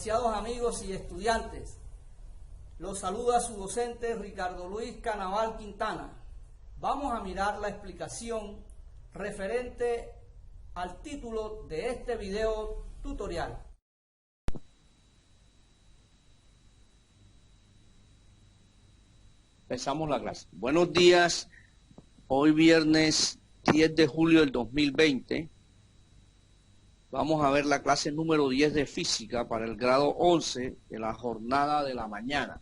apreciados amigos y estudiantes, los saluda su docente Ricardo Luis Canaval Quintana. Vamos a mirar la explicación referente al título de este video tutorial. Empezamos la clase. Buenos días, hoy viernes 10 de julio del 2020. Vamos a ver la clase número 10 de física para el grado 11 de la jornada de la mañana.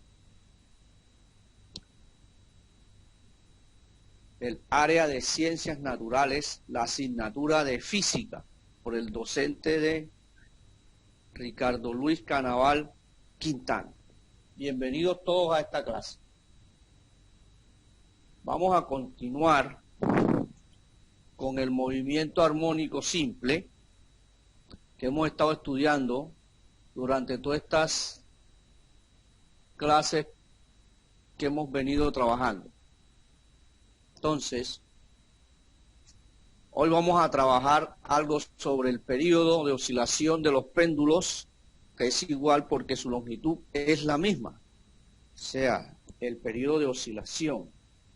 El área de ciencias naturales, la asignatura de física, por el docente de Ricardo Luis Canaval Quintana. Bienvenidos todos a esta clase. Vamos a continuar con el movimiento armónico simple que hemos estado estudiando durante todas estas clases que hemos venido trabajando. Entonces, hoy vamos a trabajar algo sobre el periodo de oscilación de los péndulos, que es igual porque su longitud es la misma. O sea, el periodo de oscilación,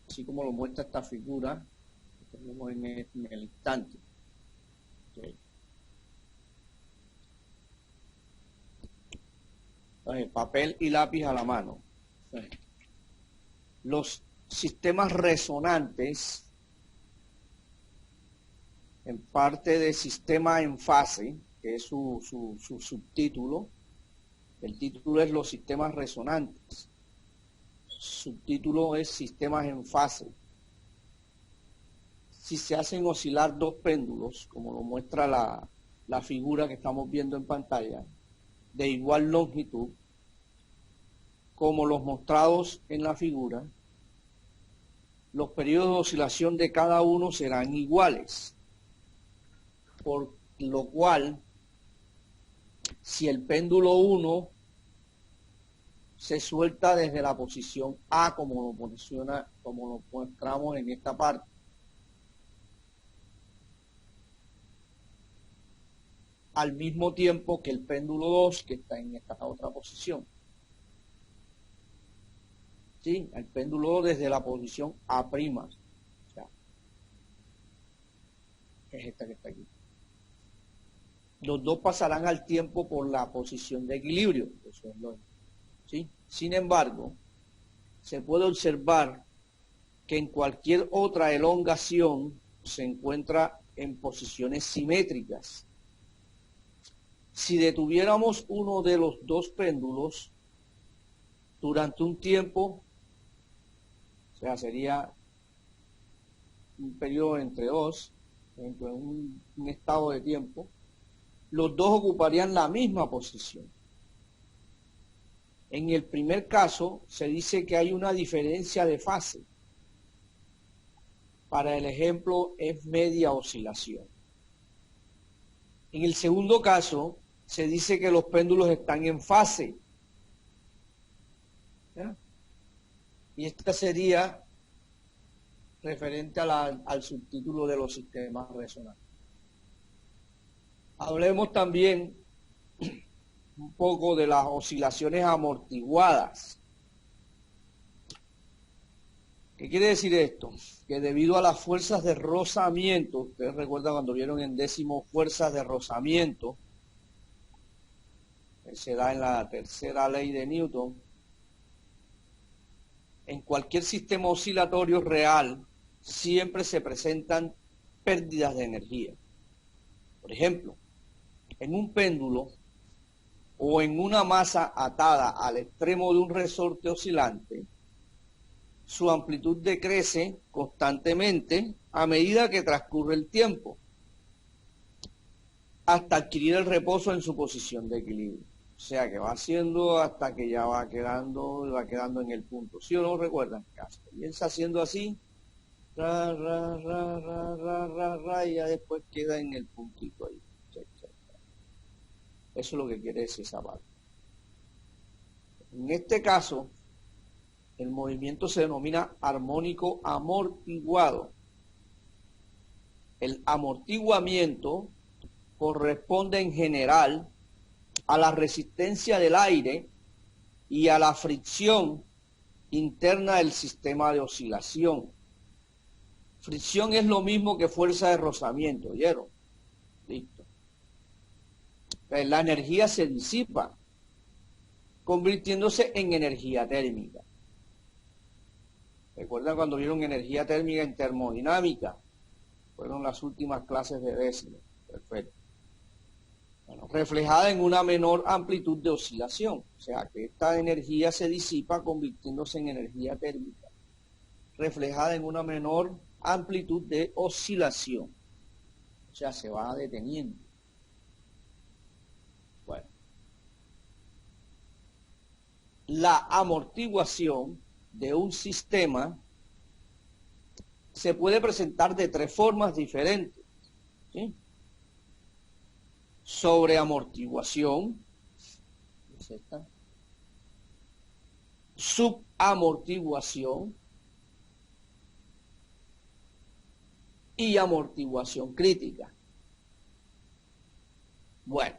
así como lo muestra esta figura que tenemos en el instante. Okay. Papel y lápiz a la mano. Los sistemas resonantes, en parte de sistema en fase, que es su subtítulo. El título es los sistemas resonantes. Subtítulo es sistemas en fase. Si se hacen oscilar dos péndulos, como lo muestra la figura que estamos viendo en pantalla, de igual longitud, como los mostrados en la figura, los periodos de oscilación de cada uno serán iguales, por lo cual, si el péndulo 1 se suelta desde la posición A, como lo mostramos en esta parte, al mismo tiempo que el péndulo 2, que está en esta otra posición. ¿Sí? El péndulo desde la posición A', o sea, es esta que está aquí. Los dos pasarán al tiempo por la posición de equilibrio, eso es lógico. ¿Sí? Sin embargo, se puede observar que en cualquier otra elongación se encuentra en posiciones simétricas. Si detuviéramos uno de los dos péndulos durante un tiempo, o sea, sería un periodo entre dos, en un estado de tiempo, los dos ocuparían la misma posición. En el primer caso, se dice que hay una diferencia de fase. Para el ejemplo, es media oscilación. En el segundo caso, se dice que los péndulos están en fase. ¿Ya? Y esta sería referente al subtítulo de los sistemas resonantes. Hablemos también un poco de las oscilaciones amortiguadas. ¿Qué quiere decir esto? Que debido a las fuerzas de rozamiento, ustedes recuerdan cuando vieron en décimo fuerzas de rozamiento, que se da en la tercera ley de Newton, en cualquier sistema oscilatorio real siempre se presentan pérdidas de energía. Por ejemplo, en un péndulo o en una masa atada al extremo de un resorte oscilante, su amplitud decrece constantemente a medida que transcurre el tiempo, hasta adquirir el reposo en su posición de equilibrio. O sea que va haciendo hasta que ya va quedando en el punto. ¿Sí o no recuerdan? Comienza haciendo así, y ya después queda en el puntito ahí. Eso es lo que quiere decir esa parte. En este caso, el movimiento se denomina armónico amortiguado. El amortiguamiento corresponde en general a la resistencia del aire y a la fricción interna del sistema de oscilación. Fricción es lo mismo que fuerza de rozamiento, ¿oyeron? Listo. La energía se disipa, convirtiéndose en energía térmica. ¿Recuerdan cuando vieron energía térmica en termodinámica? Fueron las últimas clases de décimo. Perfecto. Bueno, reflejada en una menor amplitud de oscilación. O sea, que esta energía se disipa convirtiéndose en energía térmica. Reflejada en una menor amplitud de oscilación. O sea, se va deteniendo. Bueno. La amortiguación de un sistema se puede presentar de tres formas diferentes, ¿sí? Sobreamortiguación, ¿es esta? Subamortiguación y amortiguación crítica. Bueno,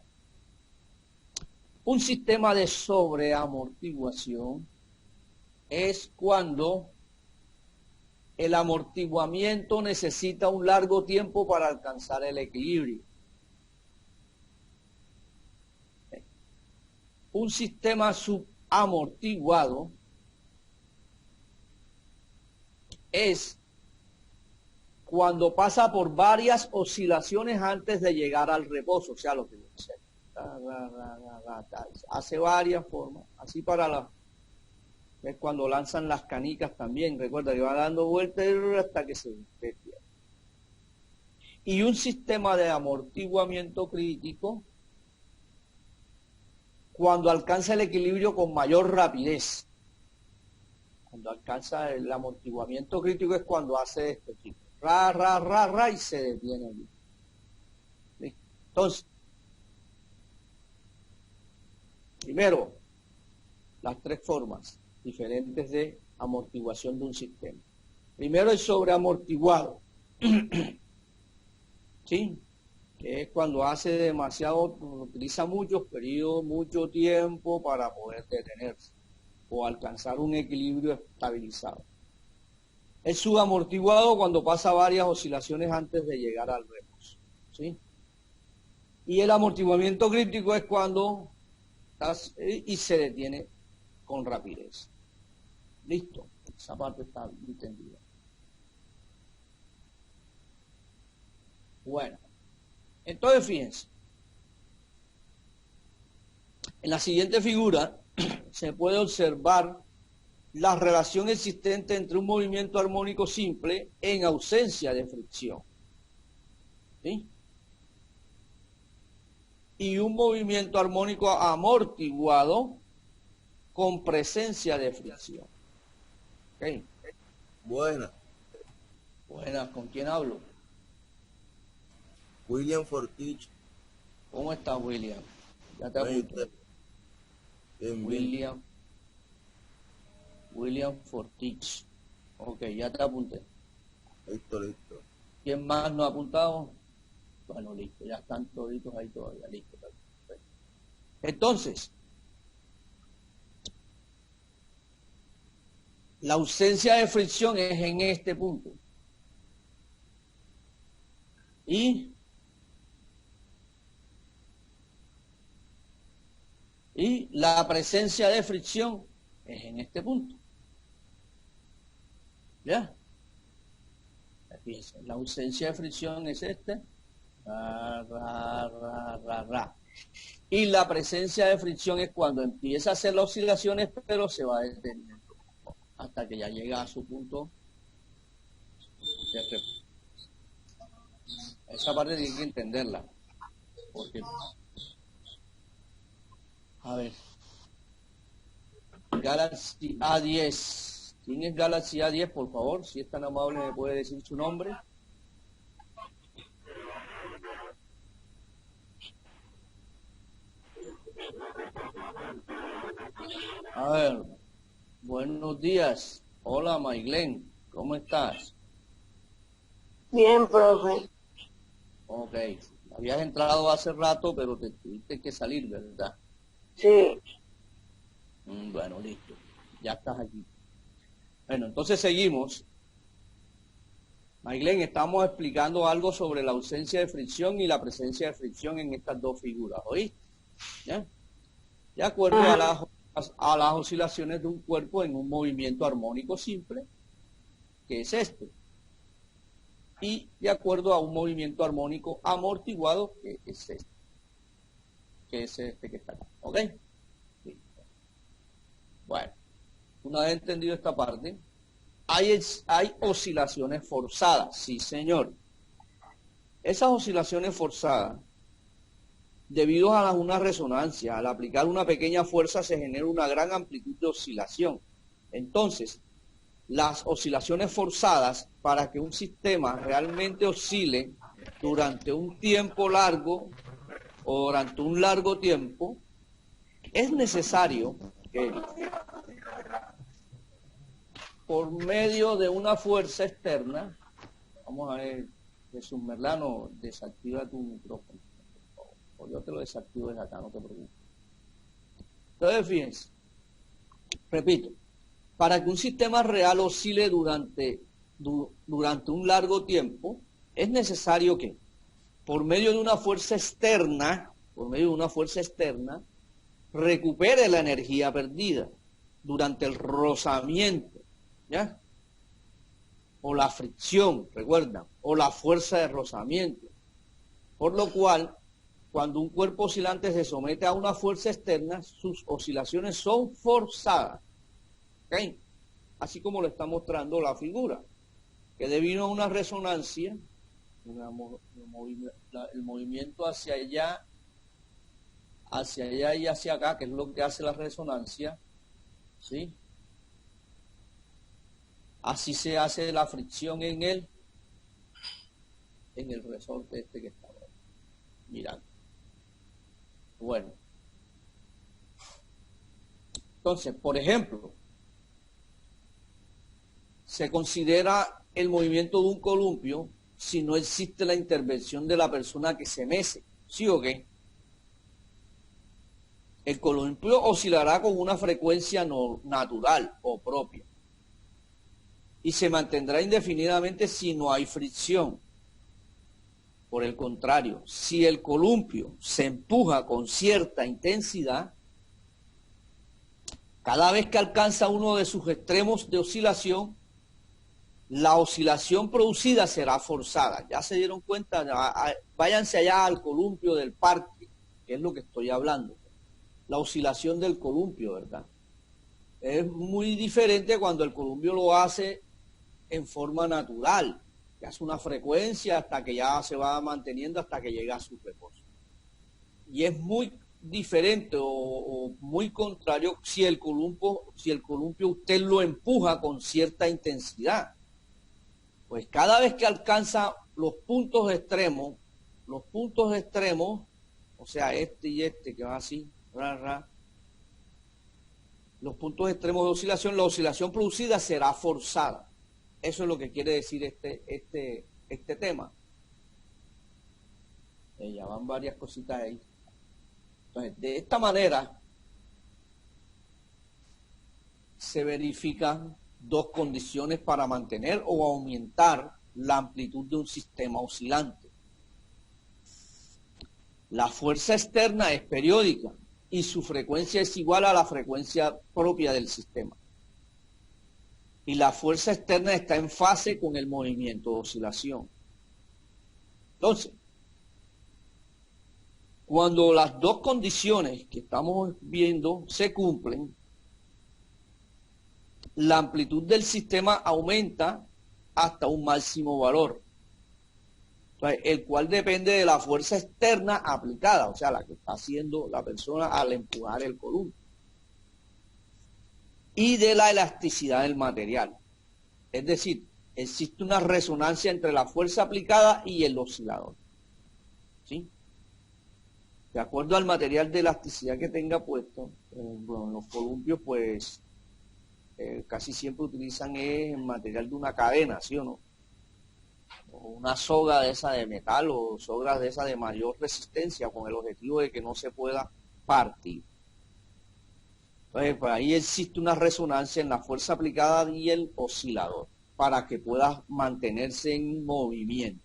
un sistema de sobreamortiguación es cuando el amortiguamiento necesita un largo tiempo para alcanzar el equilibrio. Un sistema subamortiguado es cuando pasa por varias oscilaciones antes de llegar al reposo, o sea, lo que dice, hace varias formas, así para la... Es cuando lanzan las canicas también, recuerda que va dando vueltas hasta que se despierta. Y un sistema de amortiguamiento crítico cuando alcanza el equilibrio con mayor rapidez. Cuando alcanza el amortiguamiento crítico es cuando hace este tipo. Y se detiene allí. Entonces, primero, las tres formas diferentes de amortiguación de un sistema. Primero el sobreamortiguado, ¿sí? Que es cuando hace demasiado, utiliza muchos periodos, mucho tiempo para poder detenerse o alcanzar un equilibrio estabilizado. El subamortiguado cuando pasa varias oscilaciones antes de llegar al reposo, ¿sí? Y el amortiguamiento crítico es cuando y se detiene con rapidez. Listo, esa parte está entendida. Bueno, entonces fíjense. En la siguiente figura se puede observar la relación existente entre un movimiento armónico simple en ausencia de fricción, ¿sí? Y un movimiento armónico amortiguado con presencia de fricción. ¿Okay? Buenas. Buenas, ¿con quién hablo? William Fortich. ¿Cómo estás, William? Ya te apunté. Bien. William Fortich. Ok, ya te apunté. Listo. ¿Quién más no ha apuntado? Bueno, listo, ya están toditos ahí todavía, listo. Perfecto. Entonces, la ausencia de fricción es en este punto. Y la presencia de fricción es en este punto. ¿Ya? Fíjense, la ausencia de fricción es este. Y la presencia de fricción es cuando empieza a hacer las oscilaciones, pero se va deteniendo hasta que ya llega a su punto de reposo. Esa parte tiene que entenderla. Porque, a ver, Galaxy A10. ¿Quién es Galaxy A10, por favor? Si es tan amable, me puede decir su nombre. A ver, buenos días. Hola, Maylén. ¿Cómo estás? Bien, profe. Ok, Habías entrado hace rato, pero te tuviste que salir, ¿verdad? Sí. Bueno, listo. Ya estás aquí. Bueno, entonces seguimos. Maylene, estamos explicando algo sobre la ausencia de fricción y la presencia de fricción en estas dos figuras, ¿oíste? ¿Ya? De acuerdo a las oscilaciones de un cuerpo en un movimiento armónico simple, que es este. Y de acuerdo a un movimiento armónico amortiguado, que es este. Que es este que está acá. ¿Ok? Listo. Bueno, una vez entendido esta parte, hay oscilaciones forzadas, sí señor. Esas oscilaciones forzadas, debido a una resonancia, al aplicar una pequeña fuerza se genera una gran amplitud de oscilación. Entonces, las oscilaciones forzadas, para que un sistema realmente oscile durante un tiempo largo o durante un largo tiempo, es necesario que por medio de una fuerza externa, vamos a ver, Jesús Merlano, desactiva tu micrófono, o yo te lo desactivo desde acá, no te preocupes. Entonces, fíjense, repito, para que un sistema real oscile durante un largo tiempo, es necesario que, por medio de una fuerza externa, recupere la energía perdida durante el rozamiento, ¿ya? O la fricción, recuerda, o la fuerza de rozamiento. Por lo cual, cuando un cuerpo oscilante se somete a una fuerza externa, sus oscilaciones son forzadas. ¿Okay? Así como lo está mostrando la figura, que debido a una resonancia, el movimiento hacia allá y hacia acá, que es lo que hace la resonancia, ¿sí? Así se hace la fricción en el resorte este que está mirando. Bueno. Entonces, por ejemplo, se considera el movimiento de un columpio si no existe la intervención de la persona que se mece, ¿sí o qué? El columpio oscilará con una frecuencia natural o propia y se mantendrá indefinidamente si no hay fricción. Por el contrario, si el columpio se empuja con cierta intensidad, cada vez que alcanza uno de sus extremos de oscilación, la oscilación producida será forzada. Ya se dieron cuenta, váyanse allá al columpio del parque, que es lo que estoy hablando. La oscilación del columpio, ¿verdad? Es muy diferente cuando el columpio lo hace en forma natural, que hace una frecuencia hasta que ya se va manteniendo hasta que llega a su reposo. Y es muy diferente o muy contrario si el columpio usted lo empuja con cierta intensidad. Pues cada vez que alcanza los puntos extremos, o sea, este y este que va así, los puntos extremos de oscilación, la oscilación producida será forzada. Eso es lo que quiere decir este tema. Ya van varias cositas ahí. Entonces, de esta manera se verifican dos condiciones para mantener o aumentar la amplitud de un sistema oscilante. La fuerza externa es periódica y su frecuencia es igual a la frecuencia propia del sistema. Y la fuerza externa está en fase con el movimiento de oscilación. Entonces, cuando las dos condiciones que estamos viendo se cumplen, la amplitud del sistema aumenta hasta un máximo valor, el cual depende de la fuerza externa aplicada, o sea, la que está haciendo la persona al empujar el columpio, y de la elasticidad del material. Es decir, existe una resonancia entre la fuerza aplicada y el oscilador, ¿sí? De acuerdo al material de elasticidad que tenga puesto, bueno, los columpios, pues, casi siempre utilizan el material de una cadena, ¿sí o no? o una soga de esa de metal o sogas de esa de mayor resistencia con el objetivo de que no se pueda partir. Entonces, pues ahí existe una resonancia en la fuerza aplicada y el oscilador para que pueda mantenerse en movimiento.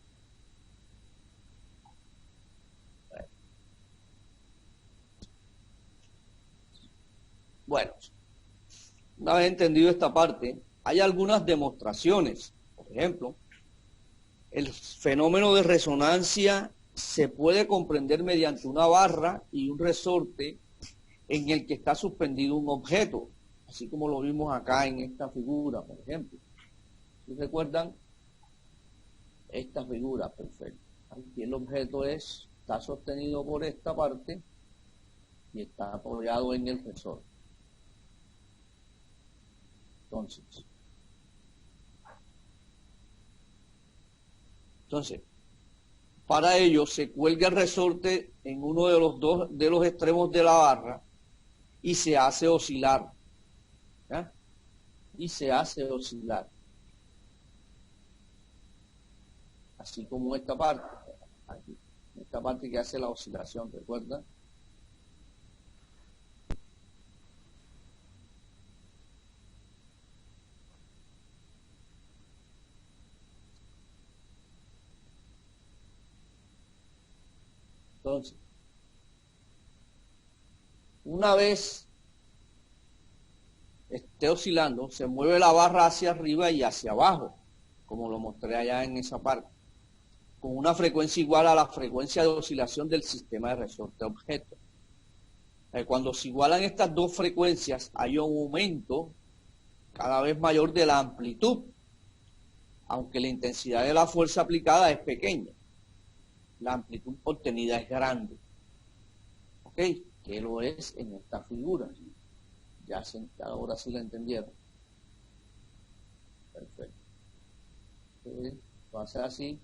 Bueno, una vez entendido esta parte, hay algunas demostraciones. Por ejemplo, el fenómeno de resonancia se puede comprender mediante una barra y un resorte en el que está suspendido un objeto, así como lo vimos acá en esta figura, por ejemplo. ¿Sí recuerdan? Esta figura, perfecto. Aquí el objeto está sostenido por esta parte y está apoyado en el resorte. Entonces, para ello se cuelga el resorte en uno de los extremos de la barra y se hace oscilar. ¿Ya? Y se hace oscilar. Así como esta parte. Aquí, esta parte que hace la oscilación, ¿recuerdan? Entonces, una vez esté oscilando, se mueve la barra hacia arriba y hacia abajo, como lo mostré allá en esa parte, con una frecuencia igual a la frecuencia de oscilación del sistema de resorte objeto. Cuando se igualan estas dos frecuencias, hay un aumento cada vez mayor de la amplitud, aunque la intensidad de la fuerza aplicada es pequeña. La amplitud obtenida es grande. ¿Ok? Que lo es en esta figura. Ya ahora sí la entendieron. Perfecto. Lo hace así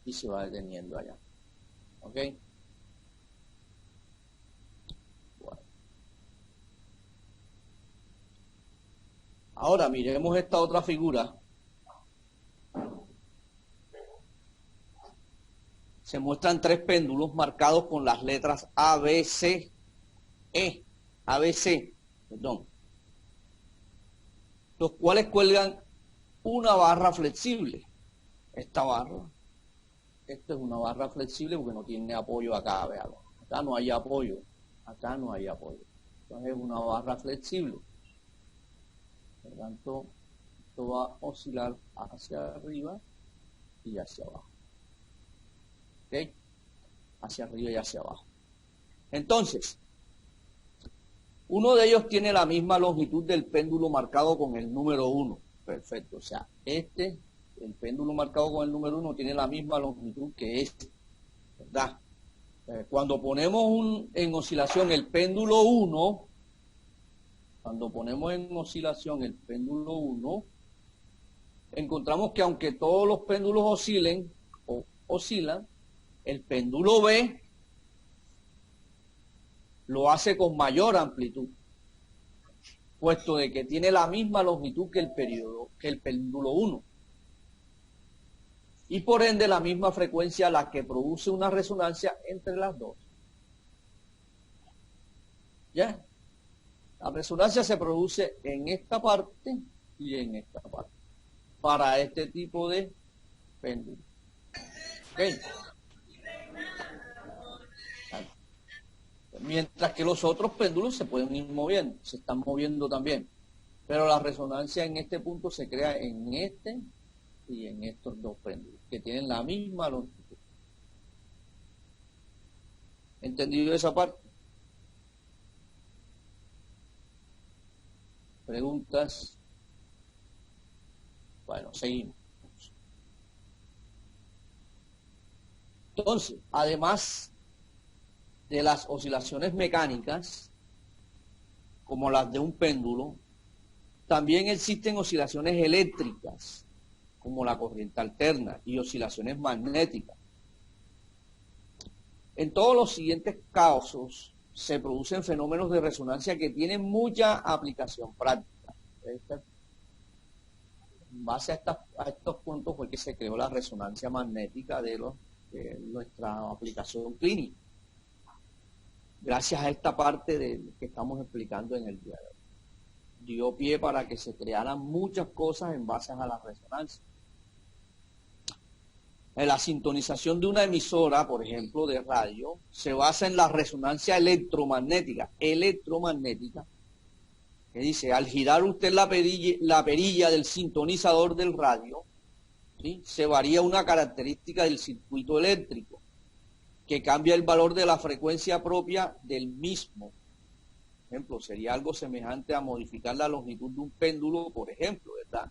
y se va deteniendo allá. ¿Ok? Bueno. Ahora miremos esta otra figura. Se muestran tres péndulos marcados con las letras A, B, C, E, A, B, C, perdón, los cuales cuelgan una barra flexible. Esta barra, esta es una barra flexible porque no tiene apoyo acá, vean. Acá no hay apoyo, acá no hay apoyo. Entonces es una barra flexible. Por lo tanto, esto va a oscilar hacia arriba y hacia abajo. ¿Ok? Hacia arriba y hacia abajo. Entonces, uno de ellos tiene la misma longitud del péndulo marcado con el número 1. Perfecto. O sea, el péndulo marcado con el número 1 tiene la misma longitud que este. ¿Verdad? Cuando ponemos en oscilación el péndulo 1, encontramos que aunque todos los péndulos oscilan, el péndulo B lo hace con mayor amplitud, puesto de que tiene la misma longitud que el péndulo 1. Y por ende la misma frecuencia, la que produce una resonancia entre las dos. ¿Ya? La resonancia se produce en esta parte y en esta parte, para este tipo de péndulo. ¿Okay? Mientras que los otros péndulos se pueden ir moviendo, se están moviendo también. Pero la resonancia en este punto se crea en este y en estos dos péndulos, que tienen la misma longitud. ¿Entendido esa parte? ¿Preguntas? Bueno, seguimos. Entonces, además de las oscilaciones mecánicas, como las de un péndulo, también existen oscilaciones eléctricas, como la corriente alterna, y oscilaciones magnéticas. En todos los siguientes casos se producen fenómenos de resonancia que tienen mucha aplicación práctica. En base a estos puntos fue que se creó la resonancia magnética de nuestra aplicación clínica. Gracias a esta parte que estamos explicando en el día de hoy. Dio pie para que se crearan muchas cosas en base a la resonancia. En la sintonización de una emisora, por ejemplo, de radio, se basa en la resonancia electromagnética, que dice, al girar usted la perilla del sintonizador del radio, ¿sí?, se varía una característica del circuito eléctrico, que cambia el valor de la frecuencia propia del mismo. Por ejemplo, sería algo semejante a modificar la longitud de un péndulo, por ejemplo, ¿verdad?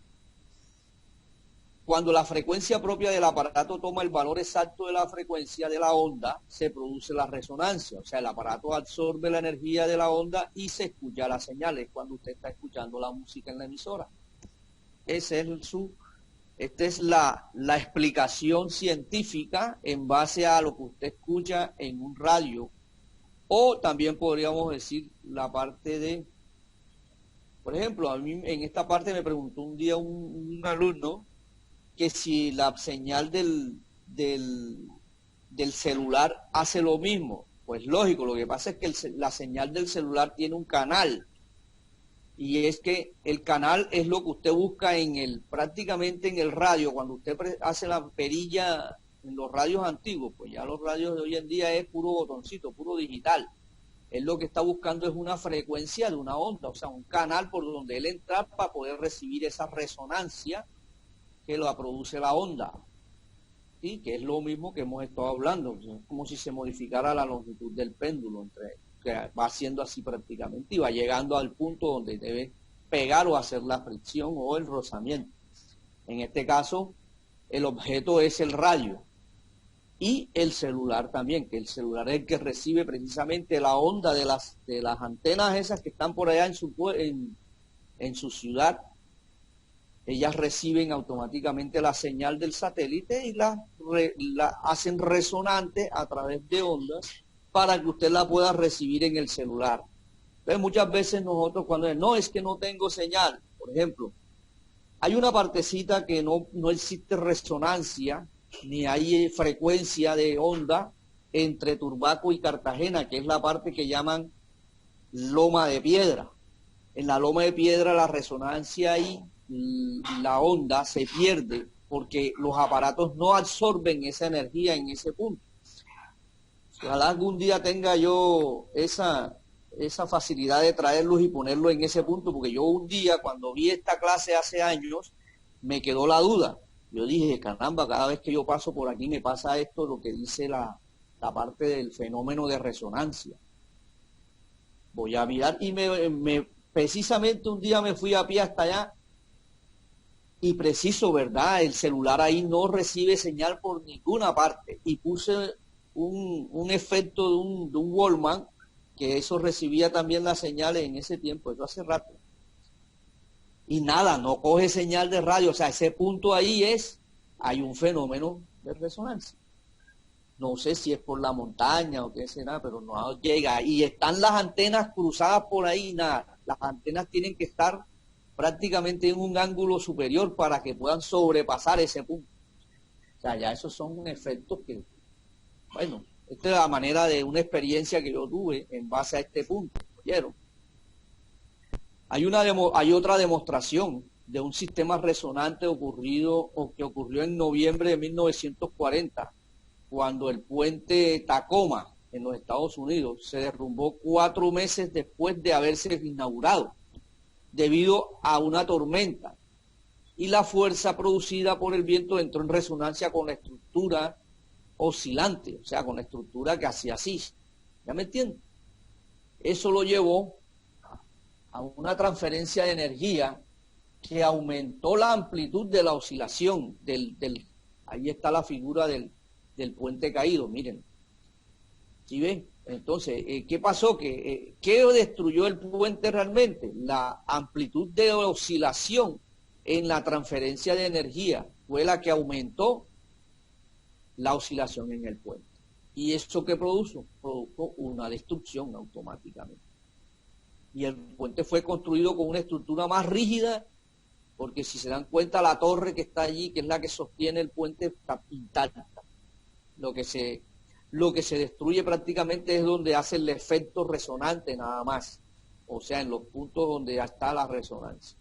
Cuando la frecuencia propia del aparato toma el valor exacto de la frecuencia de la onda, se produce la resonancia. O sea, el aparato absorbe la energía de la onda y se escucha las señales cuando usted está escuchando la música en la emisora. Esta es la explicación científica en base a lo que usted escucha en un radio. O también podríamos decir la parte de, por ejemplo, a mí en esta parte me preguntó un día un alumno que si la señal del celular hace lo mismo. Pues lógico, lo que pasa es que la señal del celular tiene un canal, y es que el canal es lo que usted busca prácticamente en el radio. Cuando usted hace la perilla en los radios antiguos, pues ya los radios de hoy en día es puro botoncito, puro digital. Él lo que está buscando es una frecuencia de una onda, o sea, un canal por donde él entra para poder recibir esa resonancia que la produce la onda, ¿sí?, que es lo mismo que hemos estado hablando. Es como si se modificara la longitud del péndulo, que va siendo así prácticamente y va llegando al punto donde debe pegar o hacer la fricción o el rozamiento. En este caso, el objeto es el radio y el celular también, que el celular es el que recibe precisamente la onda de las antenas esas que están por allá en su ciudad. Ellas reciben automáticamente la señal del satélite y la hacen resonante a través de ondas para que usted la pueda recibir en el celular. Entonces muchas veces nosotros cuando no, es que no tengo señal, por ejemplo, hay una partecita que no existe resonancia, ni hay frecuencia de onda entre Turbaco y Cartagena, que es la parte que llaman Loma de Piedra. En la Loma de Piedra la resonancia y la onda se pierde porque los aparatos no absorben esa energía en ese punto. Ojalá algún día tenga yo esa facilidad de traerlos y ponerlos en ese punto, porque yo un día cuando vi esta clase hace años me quedó la duda. Yo dije, caramba, cada vez que yo paso por aquí me pasa esto, lo que dice la parte del fenómeno de resonancia. Voy a mirar y precisamente un día me fui a pie hasta allá. Y preciso, ¿verdad? El celular ahí no recibe señal por ninguna parte. Y puse un efecto de un Wallman, que eso recibía también las señales en ese tiempo, eso hace rato. Y nada, no coge señal de radio. O sea, ese punto ahí hay un fenómeno de resonancia. No sé si es por la montaña o qué será, pero no llega. Y están las antenas cruzadas por ahí, nada. Las antenas tienen que estar prácticamente en un ángulo superior para que puedan sobrepasar ese punto. O sea, ya esos son efectos que, bueno, esta es la manera de una experiencia que yo tuve en base a este punto, ¿oyeron? Hay otra demostración de un sistema resonante que ocurrió en noviembre de 1940, cuando el puente Tacoma en los Estados Unidos se derrumbó 4 meses después de haberse inaugurado, debido a una tormenta, y la fuerza producida por el viento entró en resonancia con la estructura oscilante, o sea, con la estructura que hacía así. ¿Ya me entienden? Eso lo llevó a una transferencia de energía que aumentó la amplitud de la oscilación ahí está la figura del puente caído, miren. ¿Sí ven? Entonces, ¿qué pasó? ¿Qué destruyó el puente realmente? La amplitud de oscilación en la transferencia de energía fue la que aumentó la oscilación en el puente. ¿Y eso qué produjo? Produjo una destrucción automáticamente. Y el puente fue construido con una estructura más rígida porque si se dan cuenta, la torre que está allí, que es la que sostiene el puente, está intacta. Lo que se destruye prácticamente es donde hace el efecto resonante nada más, o sea, en los puntos donde ya está la resonancia,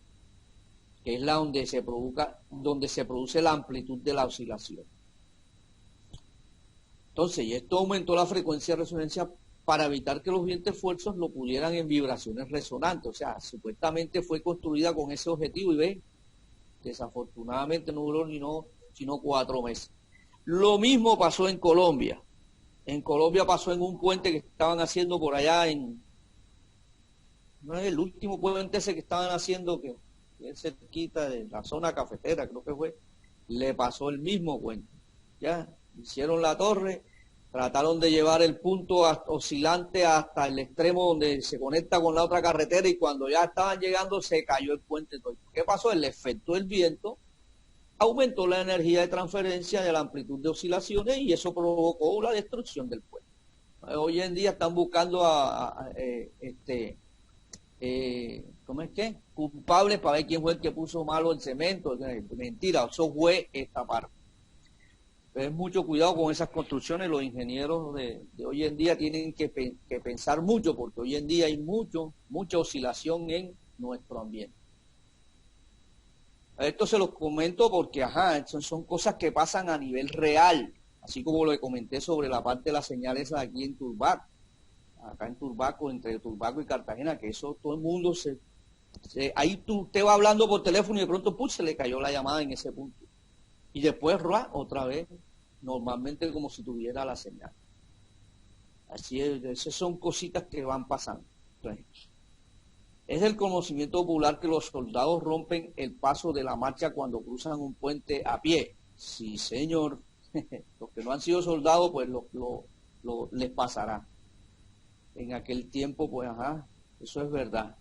que es la donde se produce la amplitud de la oscilación. Entonces, y esto aumentó la frecuencia de resonancia para evitar que los vientos fuertes lo pudieran en vibraciones resonantes. O sea, supuestamente fue construida con ese objetivo y ve, desafortunadamente no duró sino 4 meses. Lo mismo pasó en Colombia. En Colombia pasó en un puente que estaban haciendo por allá no es el último puente ese que estaban haciendo, que es cerquita de la zona cafetera, creo que fue, le pasó el mismo puente. Ya, hicieron la torre, trataron de llevar el punto oscilante hasta el extremo donde se conecta con la otra carretera y cuando ya estaban llegando se cayó el puente. ¿Qué pasó? El efecto del viento aumentó la energía de transferencia de la amplitud de oscilaciones y eso provocó la destrucción del puente. Hoy en día están buscando ¿cómo es que? Culpables para ver quién fue el que puso malo el cemento. Mentira, eso fue esta parte. Es mucho cuidado con esas construcciones. Los ingenieros de hoy en día tienen que pensar mucho, porque hoy en día hay mucha oscilación en nuestro ambiente. Esto se los comento porque, son cosas que pasan a nivel real, así como lo que comenté sobre la parte de las señales aquí en Turbaco, acá en Turbaco, entre Turbaco y Cartagena, que eso todo el mundo ahí usted va hablando por teléfono y de pronto se le cayó la llamada en ese punto. Y después, otra vez, normalmente como si tuviera la señal. Así es, esas son cositas que van pasando. Entonces, es del conocimiento popular que los soldados rompen el paso de la marcha cuando cruzan un puente a pie. Sí, señor. Los que no han sido soldados, pues les pasará. En aquel tiempo, pues, eso es verdad.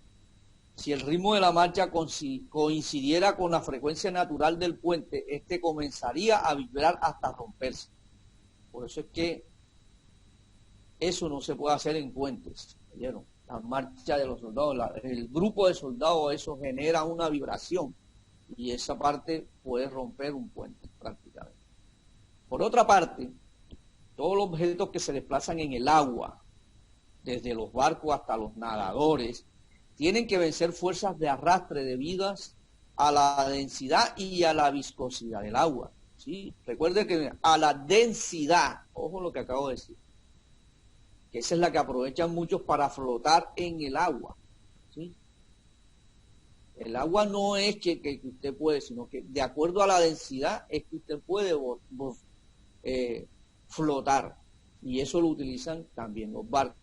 Si el ritmo de la marcha coincidiera con la frecuencia natural del puente, este comenzaría a vibrar hasta romperse. Por eso es que eso no se puede hacer en puentes, ¿vieron? La marcha de los soldados, el grupo de soldados, eso genera una vibración y esa parte puede romper un puente prácticamente. Por otra parte, todos los objetos que se desplazan en el agua, desde los barcos hasta los nadadores, tienen que vencer fuerzas de arrastre debidas a la densidad y a la viscosidad del agua. ¿Sí? Recuerde que a la densidad, ojo lo que acabo de decir, que esa es la que aprovechan muchos para flotar en el agua. ¿Sí? El agua no es que usted puede, sino que de acuerdo a la densidad es que usted puede flotar. Y eso lo utilizan también los barcos,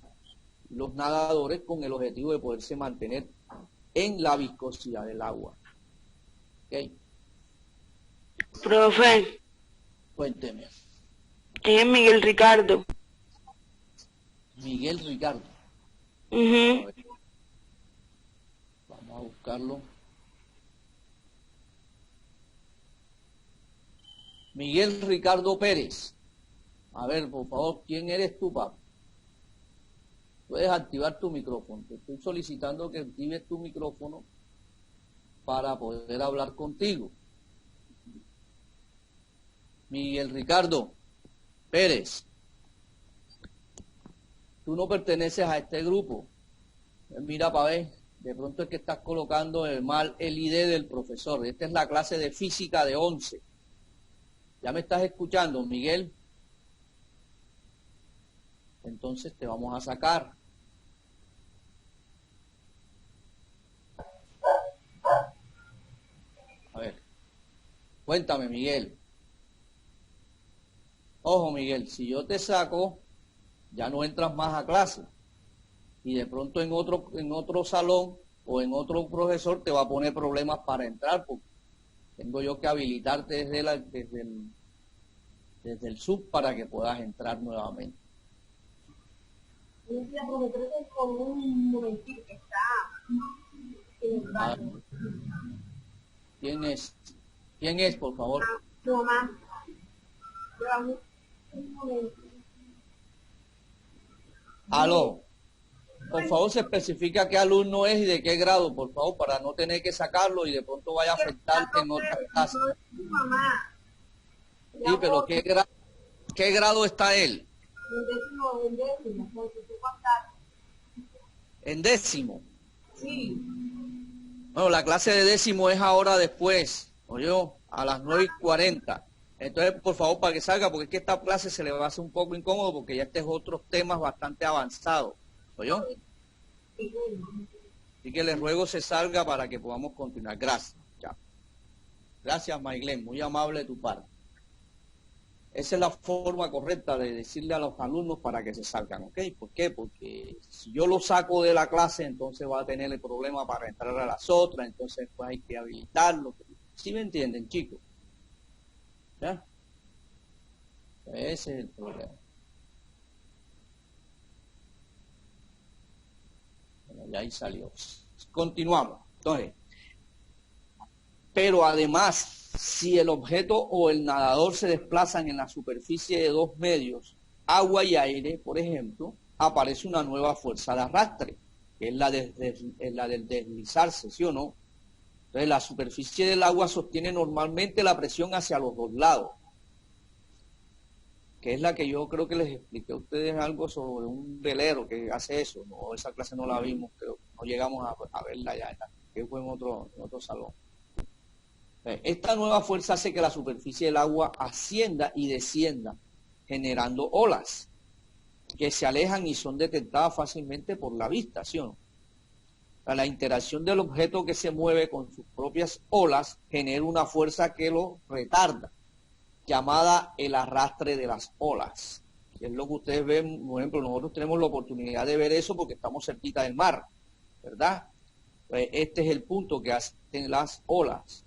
los nadadores, con el objetivo de poderse mantener en la viscosidad del agua. ¿Ok? Profe, Cuénteme. ¿quién es Miguel Ricardo? Miguel Ricardo. Uh-huh. Vamos a buscarlo. Miguel Ricardo Pérez. A ver, por favor, ¿quién eres tú, papá? Puedes activar tu micrófono. Te estoy solicitando que actives tu micrófono para poder hablar contigo. Miguel Ricardo Pérez. Tú no perteneces a este grupo. Mira para ver, de pronto es que estás colocando el ID del profesor. Esta es la clase de física de 11. ¿Ya me estás escuchando, Miguel? Entonces te vamos a sacar. A ver, cuéntame, Miguel. Ojo, Miguel, si yo te saco, ya no entras más a clase. Y de pronto en otro salón o en otro profesor te va a poner problemas para entrar, porque tengo yo que habilitarte desde el sub para que puedas entrar nuevamente. ¿Quién es? ¿Quién es, por favor? Aló. Por favor, se especifica qué alumno es y de qué grado, por favor, para no tener que sacarlo y de pronto vaya a afectar en otras clases. Sí, pero ¿qué grado está él? En décimo. Sí. Bueno, la clase de décimo es ahora después, ¿oyó? A las 9:40. Entonces, por favor, para que salga, porque es que esta clase se le va a hacer un poco incómodo, porque ya este es otros temas bastante avanzados, ¿oyó? Así que les ruego se salga para que podamos continuar. Gracias. Chao. Gracias, Maylene, muy amable de tu parte. Esa es la forma correcta de decirle a los alumnos para que se salgan, ¿ok? ¿Por qué? Porque si yo lo saco de la clase, entonces va a tener el problema para entrar a las otras, entonces pues hay que habilitarlo. ¿Sí me entienden, chicos? ¿Ya? Ese es el problema. Bueno, ya ahí salió. Continuamos. Entonces, pero además, si el objeto o el nadador se desplazan en la superficie de dos medios, agua y aire, por ejemplo, aparece una nueva fuerza de arrastre, que es la del deslizarse, ¿sí o no? Entonces, la superficie del agua sostiene normalmente la presión hacia los dos lados, que es la que yo creo que les expliqué a ustedes algo sobre un velero que hace eso. No, esa clase no la vimos, creo, no llegamos a verla ya, que fue en otro salón. Esta nueva fuerza hace que la superficie del agua ascienda y descienda, generando olas que se alejan y son detectadas fácilmente por la vista, ¿sí o no? La interacción del objeto que se mueve con sus propias olas genera una fuerza que lo retarda, llamada el arrastre de las olas. Que es lo que ustedes ven, por ejemplo, nosotros tenemos la oportunidad de ver eso porque estamos cerquita del mar, ¿verdad? Pues este es el punto que hacen las olas,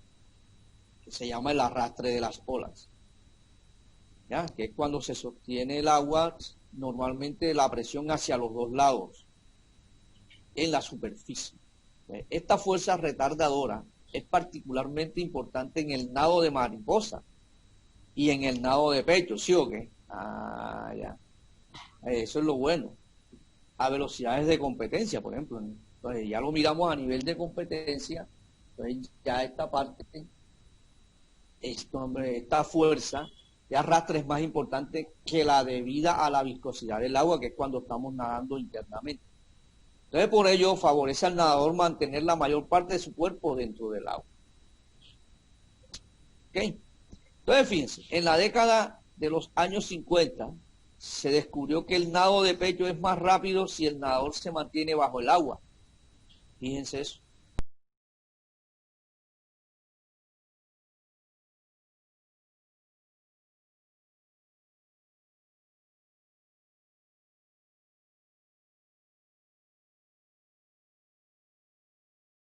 que se llama el arrastre de las olas, ¿ya? Que es cuando se sostiene el agua, normalmente la presión hacia los dos lados, en la superficie. Esta fuerza retardadora es particularmente importante en el nado de mariposa y en el nado de pecho, ¿sí o qué? Ah, ya. Eso es lo bueno. A velocidades de competencia, por ejemplo. Entonces, ya lo miramos a nivel de competencia. Entonces, ya esta parte, esta fuerza de arrastre es más importante que la debida a la viscosidad del agua, que es cuando estamos nadando internamente. Entonces, por ello, favorece al nadador mantener la mayor parte de su cuerpo dentro del agua. ¿Ok? Entonces, fíjense, en la década de los años 50, se descubrió que el nado de pecho es más rápido si el nadador se mantiene bajo el agua. Fíjense eso.